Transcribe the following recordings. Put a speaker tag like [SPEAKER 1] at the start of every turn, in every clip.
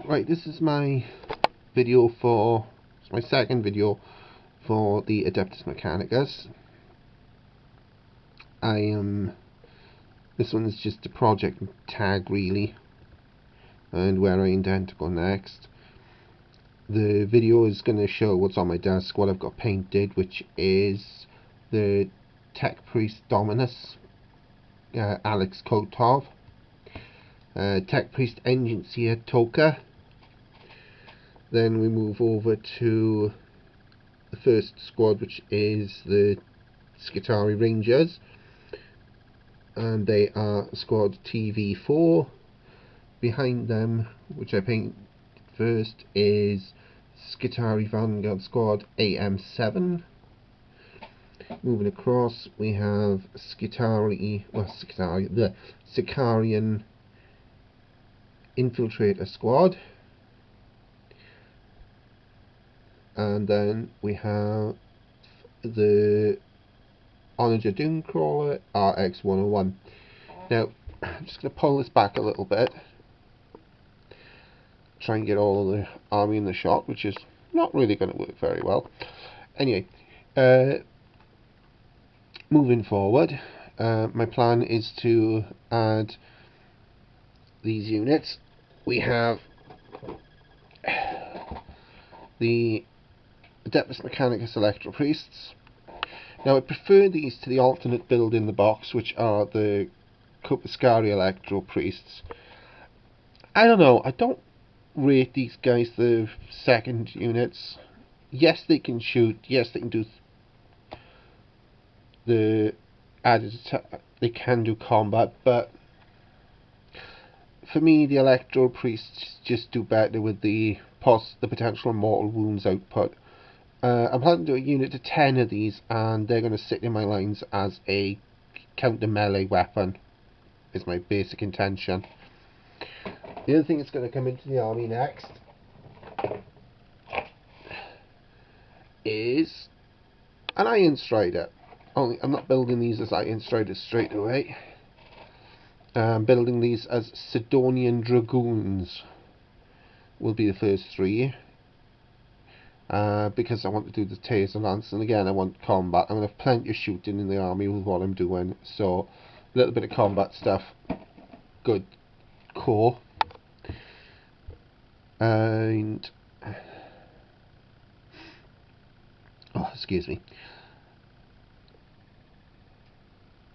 [SPEAKER 1] Right, this is my video for, it's my second video for the Adeptus Mechanicus. This one is just a project tag really, and where I intend to go next. The video is going to show what's on my desk, what I've got painted, which is the Tech Priest Dominus, Alex Kotov, Tech Priest Engineer Toka. Then we move over to the first squad, which is the Skitari Rangers, and they are squad TV4. Behind them, which I paint first, is Skitari Vanguard squad AM7. Moving across, we have the Sicarian Infiltrator squad. And then we have the Onager Dunecrawler RX-101. Now, I'm just going to pull this back a little bit, try and get all of the army in the shot, which is not really going to work very well. Anyway, moving forward, my plan is to add these units. We have the Adeptus Mechanicus Electro Priests. Now I prefer these to the alternate build in the box, which are the Copiscari Electro Priests. I don't know, I don't rate these guys the second units. Yes, they can shoot, yes they can do the added attack, they can do combat, but for me the Electro Priests just do better with the potential mortal wounds output. I'm planning to do a unit of 10 of these, and they're going to sit in my lines as a counter melee weapon, is my basic intention. The other thing that's going to come into the army next is an Iron Strider. Only I'm not building these as Iron Striders straight away. I'm building these as Sidonian Dragoons. Will be the first 3. Because I want to do the Taser Lance, and again I want combat. I'm going to have plenty of shooting in the army with what I'm doing, so a little bit of combat stuff, good core. And oh, excuse me,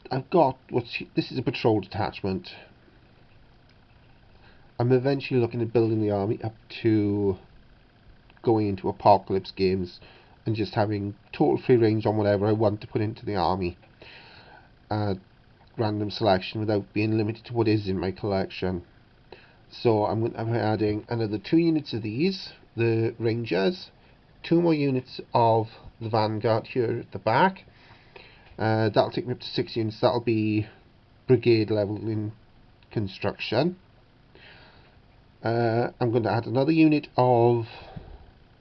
[SPEAKER 1] I've got this is a patrol detachment. I'm eventually looking at building the army up to going into apocalypse games and just having total free range on whatever I want to put into the army. Random selection without being limited to what is in my collection. So I'm going to be adding another 2 units of these, the Rangers, 2 more units of the Vanguard here at the back. That'll take me up to 6 units. That'll be brigade level in construction. I'm going to add another unit of,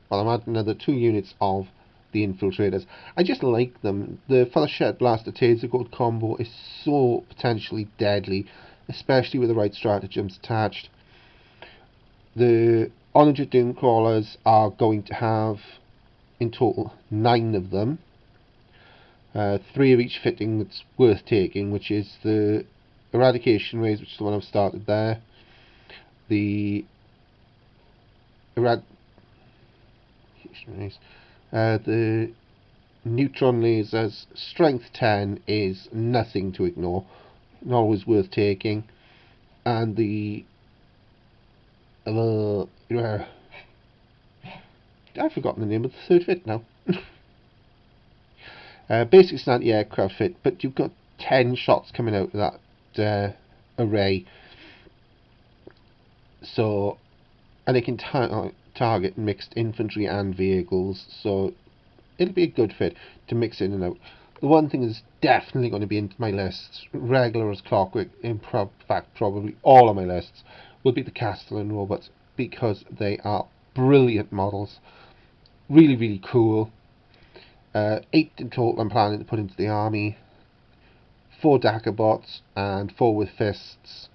[SPEAKER 1] well, I'm adding another 2 units of the Infiltrators. I just like them. The Fellowship Blaster Taser Gold combo is so potentially deadly, especially with the right stratagems attached. The Onager Dunecrawlers are going to have, in total, 9 of them. 3 of each fitting that's worth taking, which is the Eradication Rays, which is the one I've started there. The the Neutron Lasers, strength 10 is nothing to ignore, and always worth taking. And the I've forgotten the name of the third fit now. Basic standard aircraft fit, but you've got 10 shots coming out of that array. So, and it can target mixed infantry and vehicles, so it'll be a good fit to mix in and out. The one thing that's definitely going to be into my lists, regular as clockwork, in fact probably all of my lists, will be the Castellan robots, because they are brilliant models, really really cool. 8 in total I'm planning to put into the army, 4 Daggerbots and 4 with fists.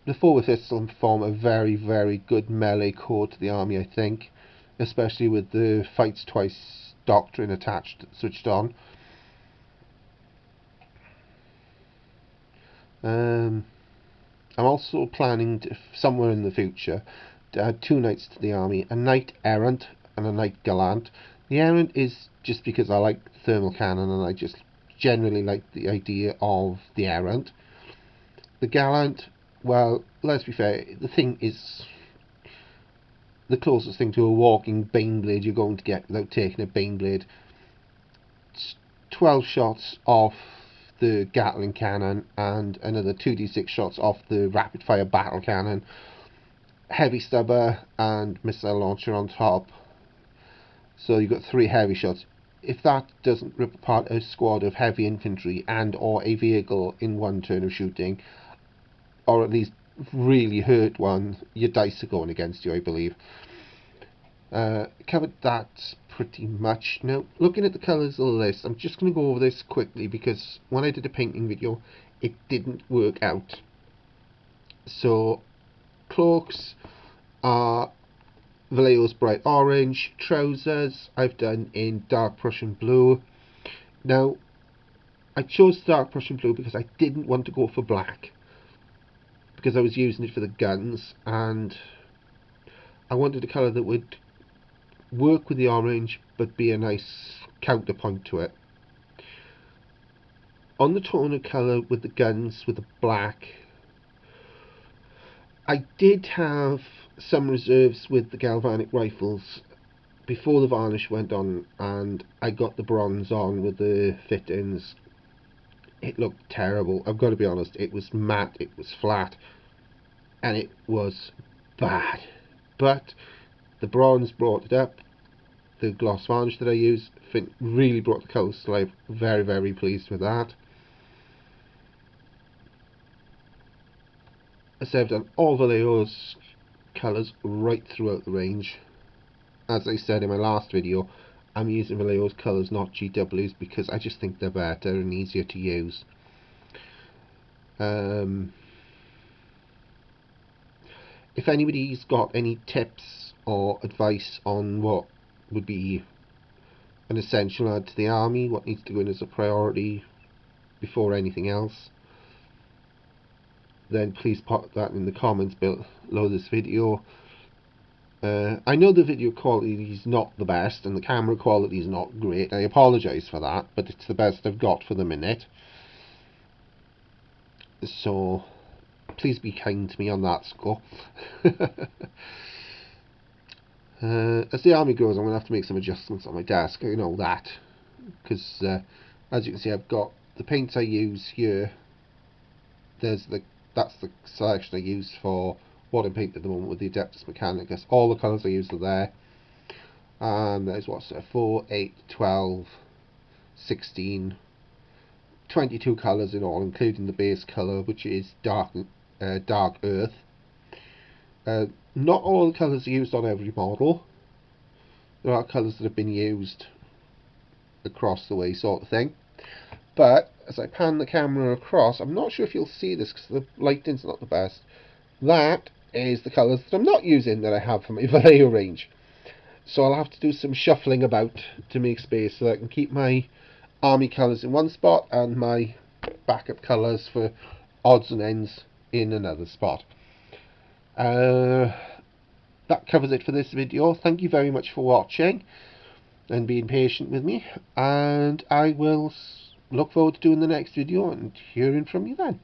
[SPEAKER 1] The forward system form a very, very good melee core to the army, I think, especially with the fights twice doctrine switched on. I'm also planning to, somewhere in the future, to add 2 knights to the army, a knight errant and a knight gallant. The errant is just because I like thermal cannon and I just generally like the idea of the errant. The gallant, well, let's be fair, the thing is the closest thing to a walking Baneblade you're going to get without taking a Baneblade. It's 12 shots off the Gatling cannon and another 2d6 shots off the rapid fire battle cannon, heavy stubber and missile launcher on top, so you've got 3 heavy shots. If that doesn't rip apart a squad of heavy infantry and or a vehicle in one turn of shooting, or at least really hurt one, your dice are going against you, I believe. Covered that pretty much. Now, looking at the colours of the list, I'm just going to go over this quickly because when I did a painting video, it didn't work out. So, cloaks are Vallejo's bright orange. Trousers I've done in dark Prussian blue. Now, I chose dark Prussian blue because I didn't want to go for black, because I was using it for the guns and I wanted a colour that would work with the orange but be a nice counterpoint to it. On the toner colour with the guns with the black, I did have some reserves with the galvanic rifles before the varnish went on and I got the bronze on with the fittings. It looked terrible, I've got to be honest. It was matte, it was flat, and it was bad. But the bronze brought it up. The gloss varnish that I used really brought the colours to life. Very, very pleased with that. As I've done all Vallejo's colours right throughout the range. As I said in my last video, I'm using Vallejo's colours, not GW's, because I just think they're better and easier to use. If anybody's got any tips or advice on what would be an essential add to the army, what needs to go in as a priority before anything else, then please pop that in the comments below this video. I know the video quality is not the best and the camera quality is not great. I apologise for that, but it's the best I've got for the minute. So please be kind to me on that score. As the army grows, I'm going to have to make some adjustments on my desk. I know that, because as you can see, I've got the paints I use here. That's the selection I use for what I'm painting at the moment with the Adeptus Mechanicus. All the colours I use are there. And there's what's there, 4, 8, 12, 16, 22 colours in all, including the base colour, which is dark earth. Not all the colours are used on every model. There are colours that have been used across the way, sort of thing. But as I pan the camera across, I'm not sure if you'll see this because the lighting's not the best. That is the colours that I'm not using that I have for my Vallejo range. So I'll have to do some shuffling about to make space so that I can keep my army colours in one spot and my backup colours for odds and ends in another spot. That covers it for this video. Thank you very much for watching and being patient with me, and I will look forward to doing the next video and hearing from you then.